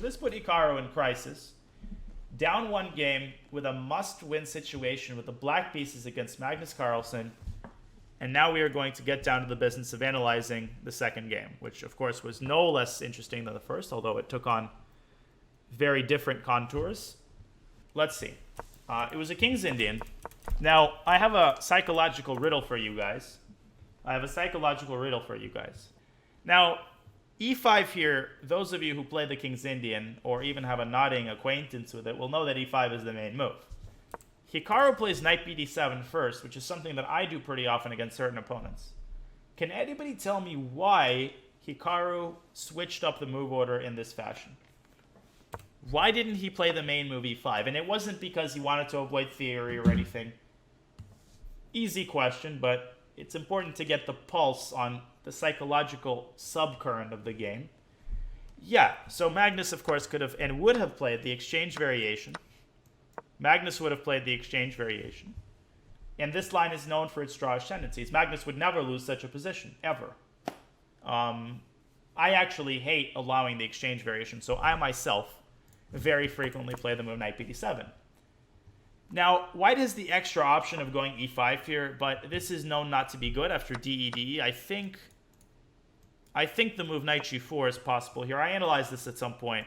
So this put Hikaru in crisis. Down one game with a must-win situation with the black pieces against Magnus Carlsen. And now we are going to get down to the business of analyzing the second game, which of course was no less interesting than the first, although it took on very different contours. Let's see. It was a King's Indian. Now, I have a psychological riddle for you guys. Now, e5 here, those of you who play the King's Indian or even have a nodding acquaintance with it will know that e5 is the main move. Hikaru plays knight bd7 first, which is something that I do pretty often against certain opponents. Can anybody tell me why Hikaru switched up the move order in this fashion? Why didn't he play the main move e5? And it wasn't because he wanted to avoid theory or anything. Easy question, but it's important to get the pulse on the psychological subcurrent of the game. Yeah, so Magnus, of course, could have and would have played the exchange variation. And this line is known for its drawish tendencies. Magnus would never lose such a position, ever. I actually hate allowing the exchange variation, so I myself very frequently play the move knight bd7. Now, white has the extra option of going e5 here, but this is known not to be good after d-e-d-e. I think the move knight g4 is possible here. I analyzed this at some point.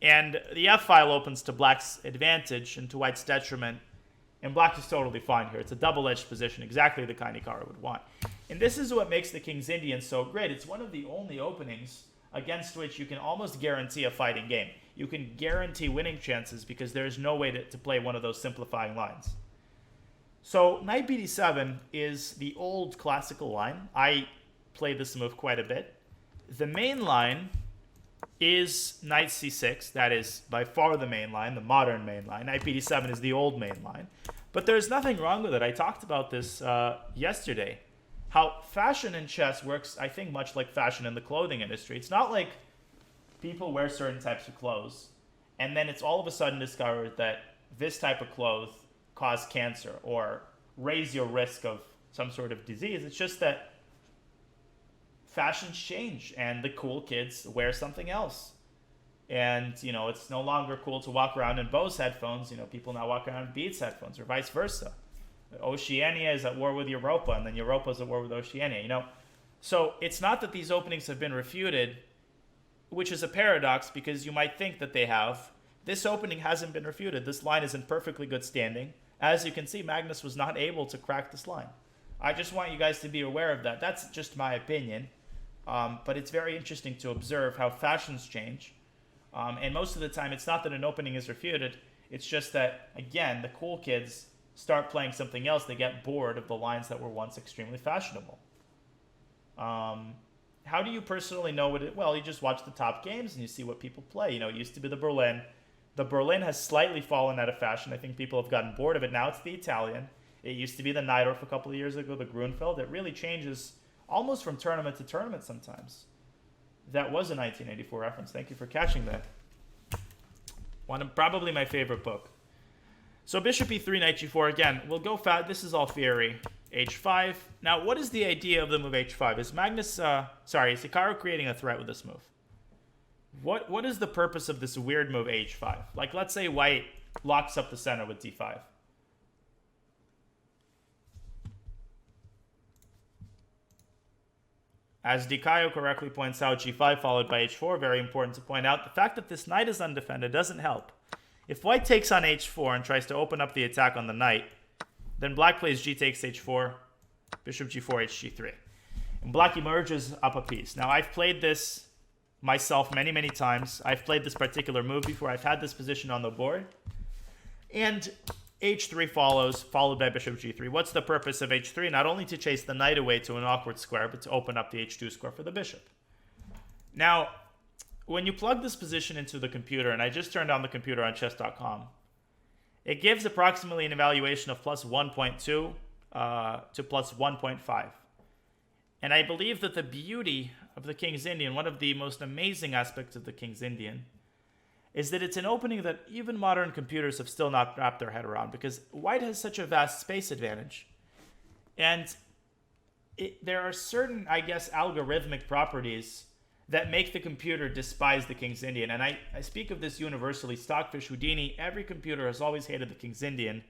And the f-file opens to black's advantage and to white's detriment. And black is totally fine here. It's a double-edged position, exactly the kind Hikaru would want. And this is what makes the King's Indian so great. It's one of the only openings against which you can almost guarantee a fighting game. You can guarantee winning chances because there is no way to play one of those simplifying lines. So knight bd7 is the old classical line. I play this move quite a bit. The main line is knight c6. That is by far the main line, the modern main line. Knight bd7 is the old main line. But there's nothing wrong with it. I talked about this yesterday. How fashion in chess works, I think, much like fashion in the clothing industry. It's not like people wear certain types of clothes, and then it's all of a sudden discovered that this type of clothes cause cancer or raise your risk of some sort of disease. It's just that fashions change, and the cool kids wear something else. And, you know, it's no longer cool to walk around in Bose headphones. You know, people now walk around in Beats headphones, or vice versa. Oceania is at war with Europa, and then Europa is at war with Oceania, you know. So it's not that these openings have been refuted, which is a paradox because you might think that they have. This opening hasn't been refuted. This line is in perfectly good standing. As you can see, Magnus was not able to crack this line. I just want you guys to be aware of that. That's just my opinion. But it's very interesting to observe how fashions change. And most of the time, it's not that an opening is refuted. It's just that, again, the cool kids start playing something else. They get bored of the lines that were once extremely fashionable. How do you personally know what it... Well, you just watch the top games and you see what people play. You know, it used to be the Berlin. The Berlin has slightly fallen out of fashion. I think people have gotten bored of it. Now it's the Italian. It used to be the Neidorf a couple of years ago, the Grunfeld. It really changes almost from tournament to tournament sometimes. That was a 1984 reference. Thank you for catching that. Probably my favorite book. So bishop e3, knight g4. Again, we'll go fast. This is all theory. h5. Now, what is the idea of the move h5? Is is Hikaru creating a threat with this move? What is the purpose of this weird move h5? Like, let's say white locks up the center with d5. As Dikayo correctly points out, g5 followed by h4, very important to point out. The fact that this knight is undefended doesn't help. If white takes on h4 and tries to open up the attack on the knight, then black plays g takes h4, bishop g4, hg3. And black emerges up a piece. Now, I've played this myself many, many times. I've played this particular move before. I've had this position on the board. And h3 follows, followed by bishop g3. What's the purpose of h3? Not only to chase the knight away to an awkward square, but to open up the h2 square for the bishop. Now, when you plug this position into the computer, and I just turned on the computer on chess.com, it gives approximately an evaluation of plus 1.2 to plus 1.5. And I believe that the beauty of the King's Indian, one of the most amazing aspects of the King's Indian, is that it's an opening that even modern computers have still not wrapped their head around, because white has such a vast space advantage. And there are certain, I guess, algorithmic properties that make the computer despise the King's Indian. And I speak of this universally. Stockfish, Houdini, every computer has always hated the King's Indian.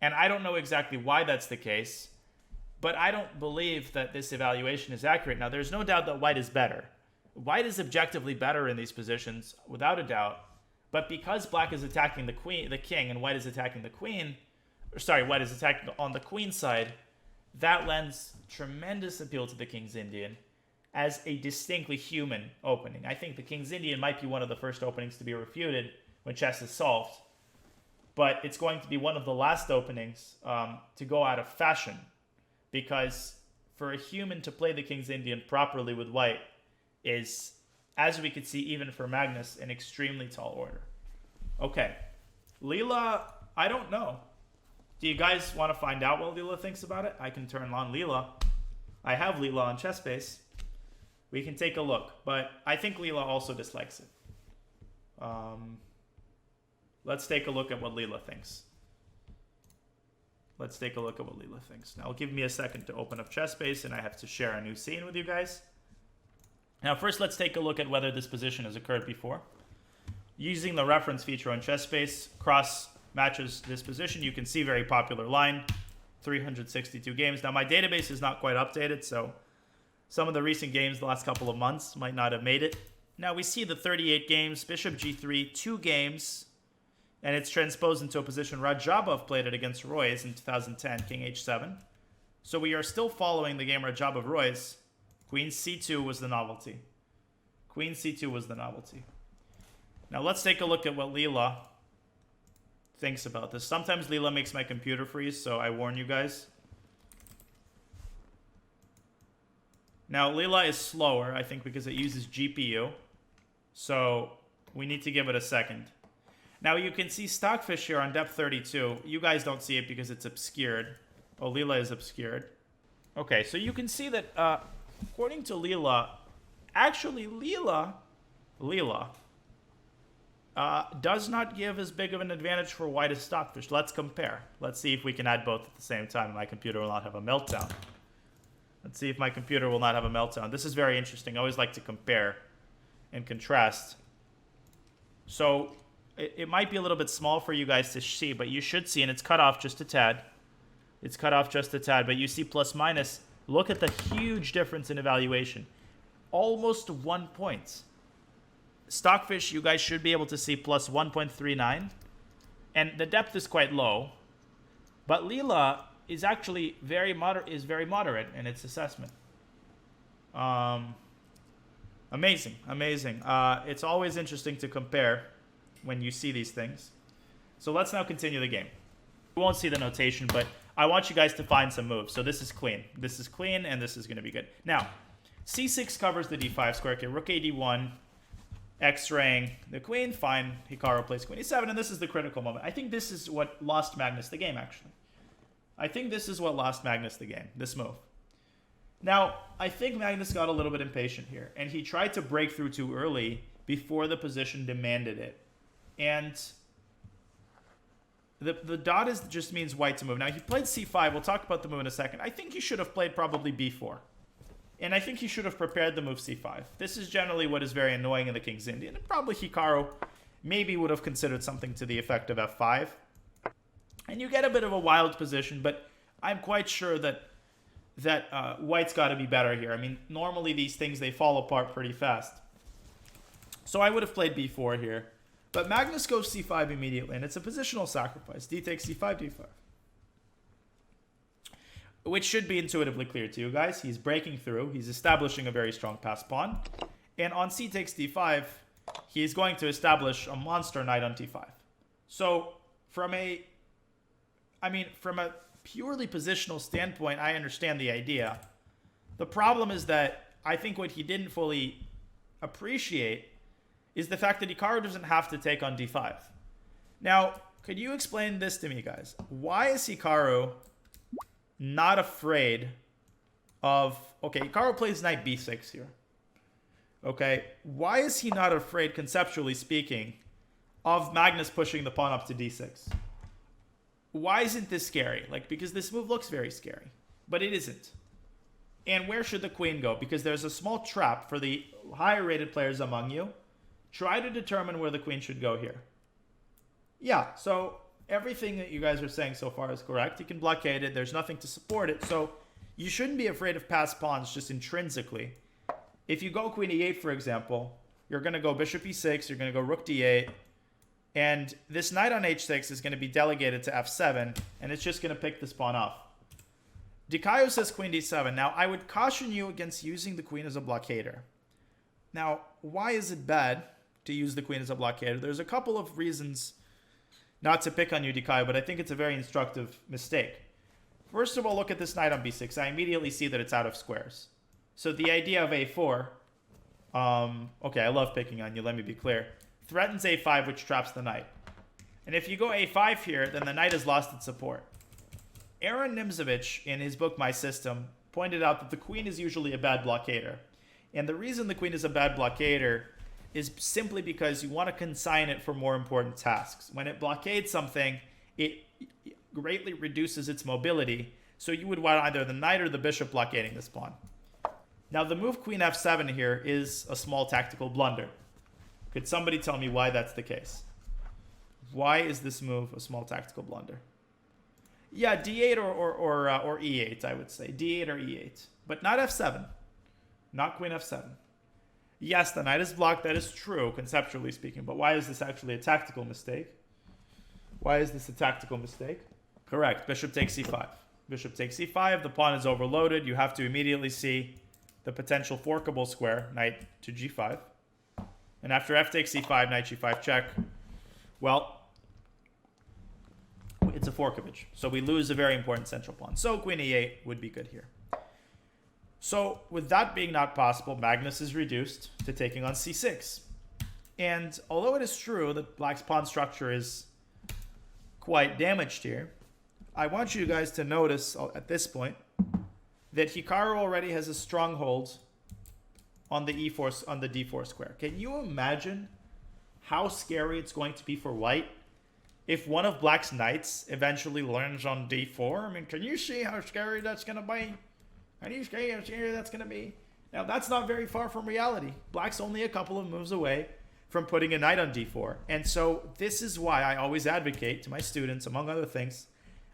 And I don't know exactly why that's the case, but I don't believe that this evaluation is accurate. Now, there's no doubt that white is better. White is objectively better in these positions, without a doubt. But because black is attacking the king, and white is attacking the queen, white is attacking on the queen side, that lends tremendous appeal to the King's Indian as a distinctly human opening. I think the King's Indian might be one of the first openings to be refuted when chess is solved, but it's going to be one of the last openings to go out of fashion, because for a human to play the King's Indian properly with white is, as we could see even for Magnus, an extremely tall order. Okay, Leela, I don't know. Do you guys want to find out what Leela thinks about it? I can turn on Leela. I have Leela on ChessBase. We can take a look, but I think Leela also dislikes it. Let's take a look at what Leela thinks. Now, give me a second to open up ChessBase, and I have to share a new scene with you guys. Now, first, let's take a look at whether this position has occurred before. Using the reference feature on ChessBase, cross matches this position. You can see very popular line, 362 games. Now, my database is not quite updated, so some of the recent games the last couple of months might not have made it. Now, we see the 38 games, bishop g3, 2 games, and it's transposed into a position Rajabov played it against Royce in 2010, king h7. So we are still following the game Rajabov-Royce. Queen c2 was the novelty. Now let's take a look at what Leela thinks about this. Sometimes Leela makes my computer freeze, so I warn you guys. Now Leela is slower, I think, because it uses GPU. So we need to give it a second. Now you can see Stockfish here on depth 32. You guys don't see it because it's obscured. Oh, Leela is obscured. Okay, so you can see that according to Leela, actually Leela does not give as big of an advantage for white as Stockfish. Let's compare. Let's see if we can add both at the same time. My computer will not have a meltdown. This is very interesting. I always like to compare and contrast. So it might be a little bit small for you guys to see, but you should see, and it's cut off just a tad. But you see plus minus. Look at the huge difference in evaluation. Almost 1 point. Stockfish, you guys should be able to see plus 1.39. And the depth is quite low. But Leela is actually very moderate in its assessment. Amazing. It's always interesting to compare when you see these things. So let's now continue the game. You won't see the notation, but I want you guys to find some moves. So this is clean, and this is going to be good. Now, c6 covers the d5 square. Okay, rook a d1, x-raying the queen. Fine, Hikaru plays queen e7, and this is the critical moment. I think this is what lost Magnus the game, actually. This move. Now, I think Magnus got a little bit impatient here, and he tried to break through too early before the position demanded it. And the dot just means white to move. Now, he played c5. We'll talk about the move in a second. I think he should have played probably b4. And I think he should have prepared the move c5. This is generally what is very annoying in the King's Indian. And probably Hikaru maybe would have considered something to the effect of f5. And you get a bit of a wild position, but I'm quite sure that white's got to be better here. I mean, normally these things, they fall apart pretty fast. So I would have played b4 here. But Magnus goes c5 immediately, and it's a positional sacrifice. D takes c5, d5. Which should be intuitively clear to you guys. He's breaking through. He's establishing a very strong passed pawn. And on c takes d5, he's going to establish a monster knight on t5. So from a purely positional standpoint, I understand the idea. The problem is that I think what he didn't fully appreciate is the fact that Hikaru doesn't have to take on d5. Now, could you explain this to me, guys? Why is Hikaru not afraid of... Okay, Hikaru plays knight b6 here. Okay, why is he not afraid, conceptually speaking, of Magnus pushing the pawn up to d6? Why isn't this scary? Because this move looks very scary, but it isn't. And where should the queen go? Because there's a small trap for the higher rated players among you. Try to determine where the queen should go here. Yeah, so everything that you guys are saying so far is correct. You can blockade it. There's nothing to support it. So you shouldn't be afraid of passed pawns just intrinsically. If you go queen e8, for example, you're going to go bishop e6. You're going to go rook d8. And this knight on h6 is going to be delegated to f7. And it's just going to pick this pawn off. Dikayo says queen d7. Now, I would caution you against using the queen as a blockader. Now, why is it bad to use the queen as a blockader? There's a couple of reasons not to pick on you, Dikayo, but I think it's a very instructive mistake. First of all, look at this knight on b6. I immediately see that it's out of squares. So the idea of a4, okay, I love picking on you, let me be clear, threatens a5, which traps the knight. And if you go a5 here, then the knight has lost its support. Aaron Nimzovich, in his book My System, pointed out that the queen is usually a bad blockader. And the reason the queen is a bad blockader is simply because you want to consign it for more important tasks. When it blockades something, it greatly reduces its mobility. So you would want either the knight or the bishop blockading this pawn. Now the move queen f7 here is a small tactical blunder. Could somebody tell me why that's the case? Why is this move a small tactical blunder? Yeah, d8 or e8, I would say. d8 or e8. But not f7. Not queen f7. Yes, the knight is blocked. That is true, conceptually speaking. But why is this actually a tactical mistake? Why is this a tactical mistake? Correct. Bishop takes c5. Bishop takes c5. The pawn is overloaded. You have to immediately see the potential forkable square, knight to g5. And after f takes c5, knight g5 check. Well, it's a forkovage. So we lose a very important central pawn. So queen e8 would be good here. So with that being not possible, Magnus is reduced to taking on c6. And although it is true that black's pawn structure is quite damaged here, I want you guys to notice at this point that Hikaru already has a stronghold on the e4, on the d4 square. Can you imagine how scary it's going to be for white if one of black's knights eventually lands on d4? I mean, can you see how scary that's going to be? Can you see how scary that's going to be? Now, that's not very far from reality. Black's only a couple of moves away from putting a knight on d4. And so this is why I always advocate to my students, among other things,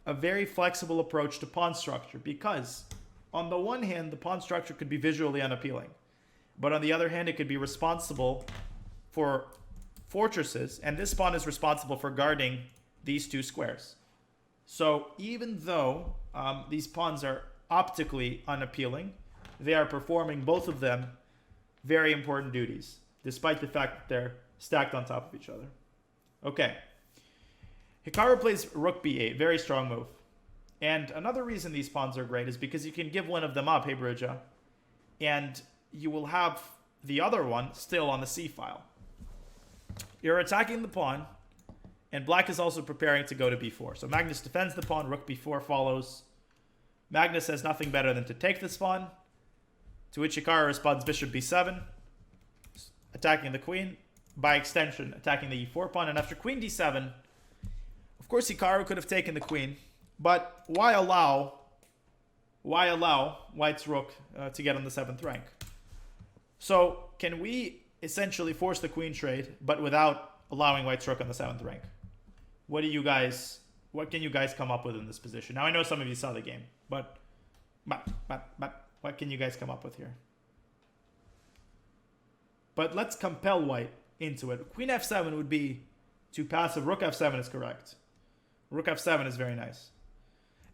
a very flexible approach to pawn structure. Because on the one hand, the pawn structure could be visually unappealing. But on the other hand, it could be responsible for fortresses, and this pawn is responsible for guarding these two squares. So even though these pawns are optically unappealing, they are performing, both of them, very important duties, despite the fact that they're stacked on top of each other. Okay. Hikaru plays rook b8, very strong move. And another reason these pawns are great is because you can give one of them up, hey Bruja, and you will have the other one still on the c file. You're attacking the pawn, and black is also preparing to go to b4. So Magnus defends the pawn, rook b4 follows. Magnus has nothing better than to take this pawn, to which Hikaru responds bishop b7, attacking the queen, by extension attacking the e4 pawn. And after queen d7, of course Hikaru could have taken the queen, but why allow white's rook to get on the 7th rank? So can we essentially force the queen trade, but without allowing white's rook on the 7th rank? What can you guys come up with in this position? Now I know some of you saw the game, but what can you guys come up with here? But let's compel white into it. Queen f7 would be too passive. Rook f7 is correct. Rook f7 is very nice.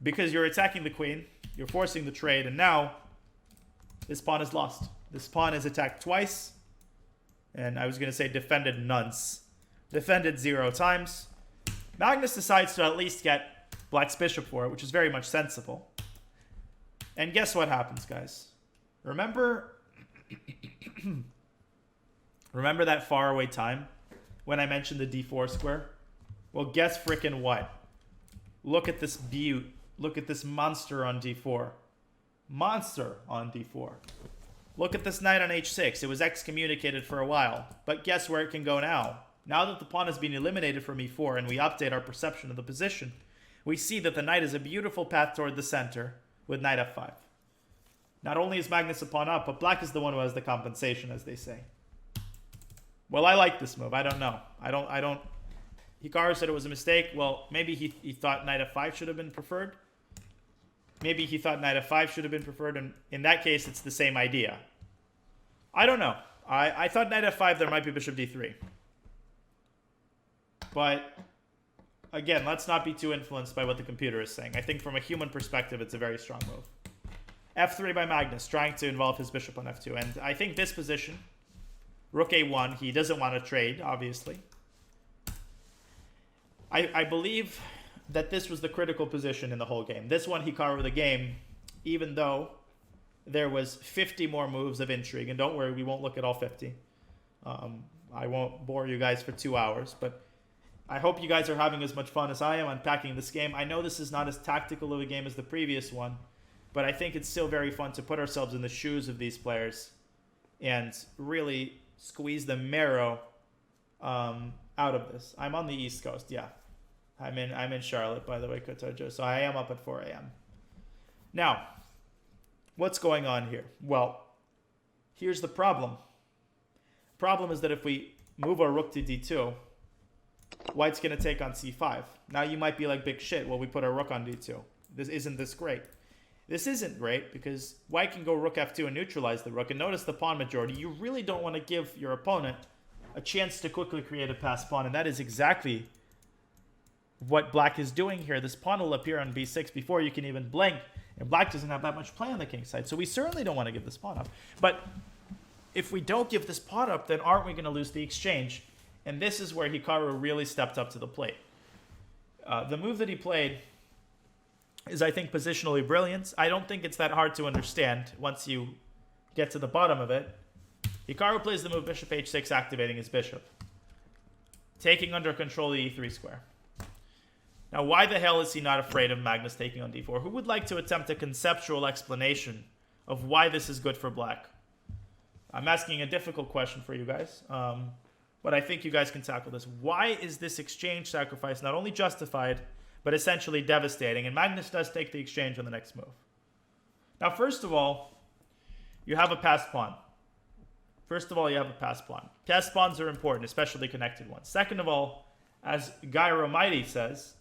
Because you're attacking the queen, you're forcing the trade, and now this pawn is lost. This pawn is attacked twice, and I was going to say defended nonce. Defended 0 times. Magnus decides to at least get black's bishop for it, which is very much sensible. And guess what happens, guys? Remember that faraway time when I mentioned the d4 square? Well, guess frickin' what? Look at this beaut. Look at this monster on d4. Monster on d4. Look at this knight on h6. It was excommunicated for a while. But guess where it can go now? Now that the pawn has been eliminated from e4 and we update our perception of the position, we see that the knight is a beautiful path toward the center with knight f5. Not only is Magnus a pawn up, but black is the one who has the compensation, as they say. Well, I like this move. I don't know. I don't. Hikaru said it was a mistake. Well, maybe he thought knight f5 should have been preferred. Maybe he thought knight f5 should have been preferred, and in that case, it's the same idea. I don't know. I thought knight f5, there might be bishop d3. But, again, let's not be too influenced by what the computer is saying. I think from a human perspective, it's a very strong move. f3 by Magnus, trying to involve his bishop on f2. And I think this position, rook a1, he doesn't want to trade, obviously. I believe that this was the critical position in the whole game. This won Hikaru the game, even though there was 50 more moves of intrigue. And don't worry, we won't look at all 50. I won't bore you guys for 2 hours, but I hope you guys are having as much fun as I am unpacking this game. I know this is not as tactical of a game as the previous one, but I think it's still very fun to put ourselves in the shoes of these players and really squeeze the marrow out of this. I'm on the East Coast, yeah. I'm in Charlotte, by the way, Kotojo, so I am up at 4 a.m. Now, what's going on here? Well, here's the problem. Problem is that if we move our rook to d2, white's going to take on c5. Now you might be like, big shit, well, we put our rook on d2. Isn't this great? This isn't great because white can go rook f2 and neutralize the rook. And notice the pawn majority. You really don't want to give your opponent a chance to quickly create a passed pawn. And that is exactly what black is doing here. This pawn will appear on b6 before you can even blink. And black doesn't have that much play on the king side. So we certainly don't want to give this pawn up. But if we don't give this pawn up, then aren't we going to lose the exchange? And this is where Hikaru really stepped up to the plate. The move that he played is, I think, positionally brilliant. I don't think it's that hard to understand once you get to the bottom of it. Hikaru plays the move bishop h6, activating his bishop, taking under control the e3 square. Now, why the hell is he not afraid of Magnus taking on d4? Who would like to attempt a conceptual explanation of why this is good for black? I'm asking a difficult question for you guys, but I think you guys can tackle this. Why is this exchange sacrifice not only justified, but essentially devastating? And Magnus does take the exchange on the next move. Now, first of all, you have a passed pawn. Passed pawns are important, especially connected ones. Second of all, as Gyro Mighty says,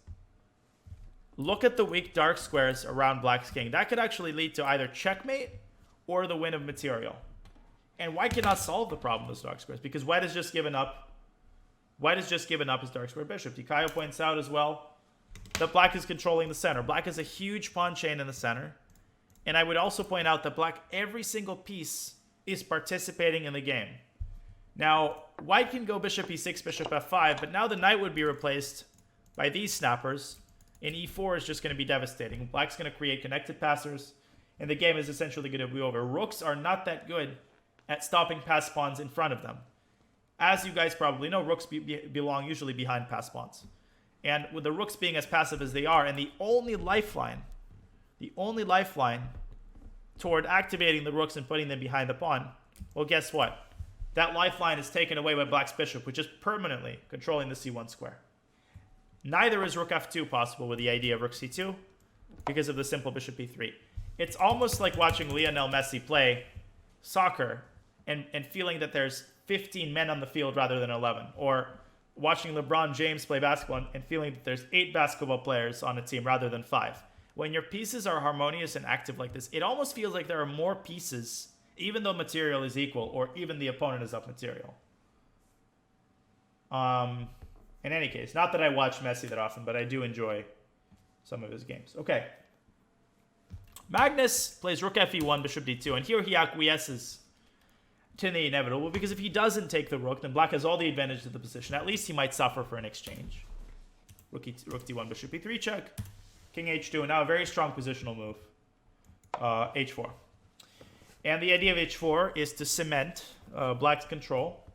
look at the weak dark squares around black's king. That could actually lead to either checkmate or the win of material. And white cannot solve the problem of those dark squares because white has just given up. White has just given up his dark square bishop. Hikaru points out as well that black is controlling the center. Black has a huge pawn chain in the center. And I would also point out that black, every single piece is participating in the game. Now, white can go bishop e6, bishop f5, but now the knight would be replaced by these snappers, and e4 is just going to be devastating. Black's going to create connected passers, and the game is essentially going to be over. Rooks are not that good at stopping passed pawns in front of them. As you guys probably know, rooks belong usually behind passed pawns. And with the rooks being as passive as they are, and the only lifeline toward activating the rooks and putting them behind the pawn, well, guess what? That lifeline is taken away by black's bishop, which is permanently controlling the c1 square. Neither is rook f2 possible with the idea of rook c2 because of the simple bishop e3. It's almost like watching Lionel Messi play soccer and feeling that there's 15 men on the field rather than 11. Or watching LeBron James play basketball and feeling that there's 8 basketball players on a team rather than 5. When your pieces are harmonious and active like this, it almost feels like there are more pieces, even though material is equal, or even the opponent is up material. In any case, not that I watch Messi that often, but I do enjoy some of his games. Okay. Magnus plays rook fe1, bishop d2, and here he acquiesces to the inevitable, because if he doesn't take the rook, then black has all the advantage of the position. At least he might suffer for an exchange. Rook d1, bishop e3 check. King h2, and now a very strong positional move. h4. And the idea of h4 is to cement black's control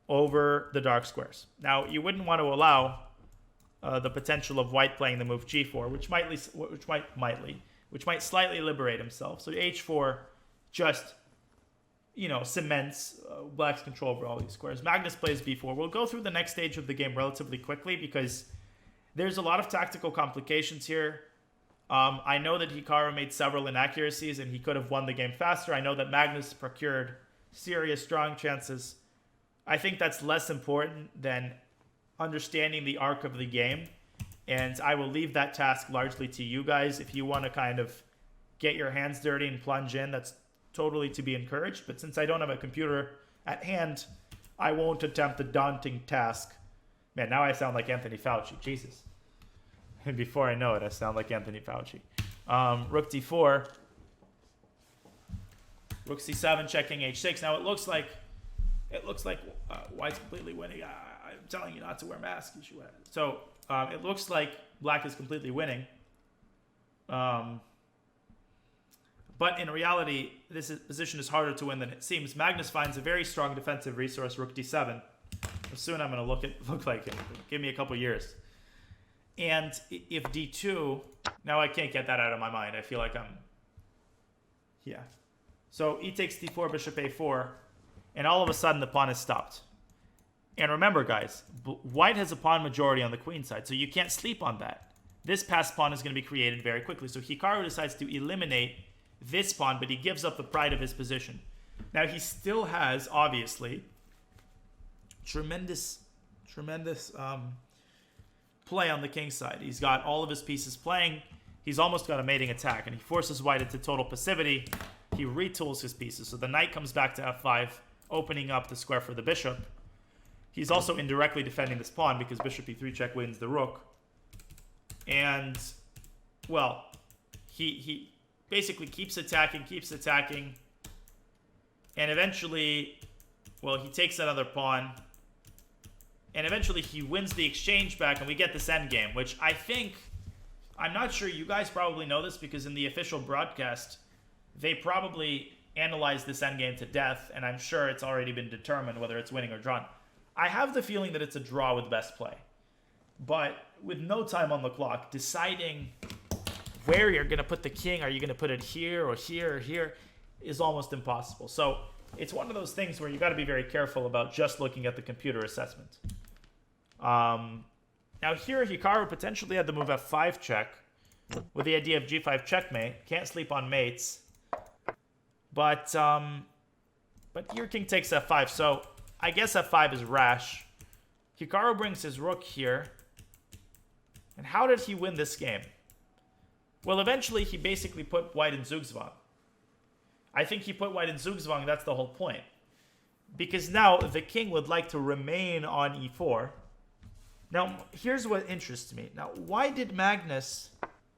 over the dark squares. Now, you wouldn't want to allow the potential of white playing the move g4, which might slightly liberate himself. So h4 just, cements black's control over all these squares. Magnus plays b4. We'll go through the next stage of the game relatively quickly because there's a lot of tactical complications here. I know that Hikaru made several inaccuracies and he could have won the game faster. I know that Magnus procured serious drawing chances. I think that's less important than understanding the arc of the game. And I will leave that task largely to you guys. If you want to kind of get your hands dirty and plunge in, that's totally to be encouraged. But since I don't have a computer at hand, I won't attempt the daunting task. Man, now I sound like Anthony Fauci. Jesus. And before I know it, I sound like Anthony Fauci. Rook d4. Rook c7, checking h6. Now it looks like white's completely winning. I'm telling you not to wear masks. You should wear it. So it looks like black is completely winning. But in reality, position is harder to win than it seems. Magnus finds a very strong defensive resource, rook d7. Soon I'm going to look like him. Give me a couple years. And if d2, now I can't get that out of my mind. I feel like yeah. So e takes d4, bishop a4, and all of a sudden the pawn is stopped. And remember, guys, white has a pawn majority on the queen side, so you can't sleep on that. This passed pawn is going to be created very quickly. So Hikaru decides to eliminate this pawn, but he gives up the pride of his position. Now he still has, obviously, tremendous play on the king side. He's got all of his pieces playing. He's almost got a mating attack, and he forces white into total passivity. He retools his pieces. So the knight comes back to f5, opening up the square for the bishop. He's also indirectly defending this pawn because bishop e3 check wins the rook. And, well, he basically keeps attacking. And eventually, well, he takes another pawn. And eventually he wins the exchange back, and we get this endgame, which I think, I'm not sure, you guys probably know this because in the official broadcast, they probably analyzed this endgame to death, and I'm sure it's already been determined whether it's winning or drawn. I have the feeling that it's a draw with best play. But with no time on the clock, deciding where you're going to put the king, are you going to put it here or here or here, is almost impossible. So it's one of those things where you got to be very careful about just looking at the computer assessment. Now here, Hikaru potentially had the move f5 check with the idea of g5 checkmate. Can't sleep on mates. But here king takes f5. So I guess f5 is rash. Hikaru brings his rook here. And how did he win this game? Well, eventually he basically put white in Zugzwang. I think he put white in Zugzwang. That's the whole point. Because now the king would like to remain on e4. Now, here's what interests me. Now, why did Magnus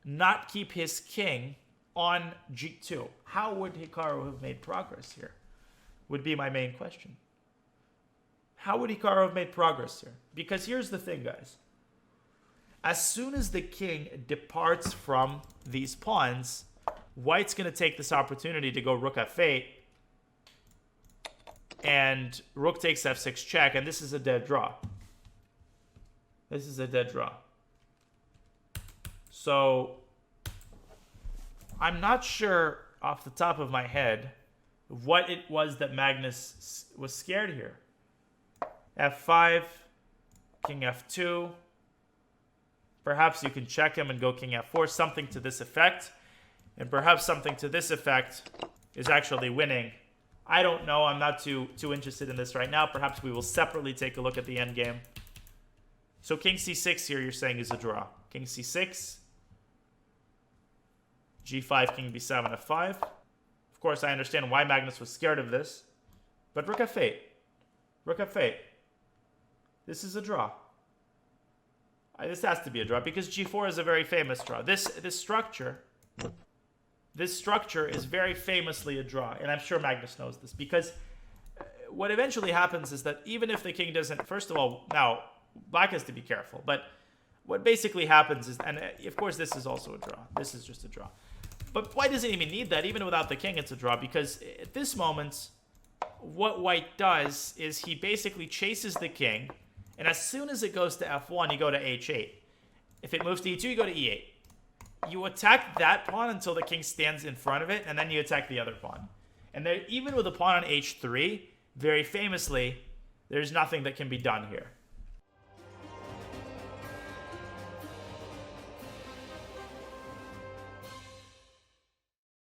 not keep his king on g2? How would Hikaru have made progress here? Would be my main question. How would Hikaru have made progress here? Because here's the thing, guys. As soon as the king departs from these pawns, white's going to take this opportunity to go rook f8. And rook takes f6 check, and this is a dead draw. This is a dead draw. So I'm not sure off the top of my head what it was that Magnus was scared here. f5, king f2. Perhaps you can check him and go king f4, something to this effect. And perhaps something to this effect is actually winning. I don't know. I'm not too interested in this right now. Perhaps we will separately take a look at the endgame. So king c6 here, you're saying, is a draw. King c6. g5, king b7, f5. Of course, I understand why Magnus was scared of this. But rook f8. Rook f8. This is a draw. This has to be a draw because g4 is a very famous draw. This structure is very famously a draw, and I'm sure Magnus knows this because what eventually happens is that even if the king doesn't, first of all, now black has to be careful, but what basically happens is, and of course this is also a draw. This is just a draw. But white doesn't even need that. Even without the king, it's a draw because at this moment, what white does is he basically chases the king, and as soon as it goes to f1, you go to h8. If it moves to e2, you go to e8. You attack that pawn until the king stands in front of it, and then you attack the other pawn. And even with a pawn on h3, very famously, there's nothing that can be done here.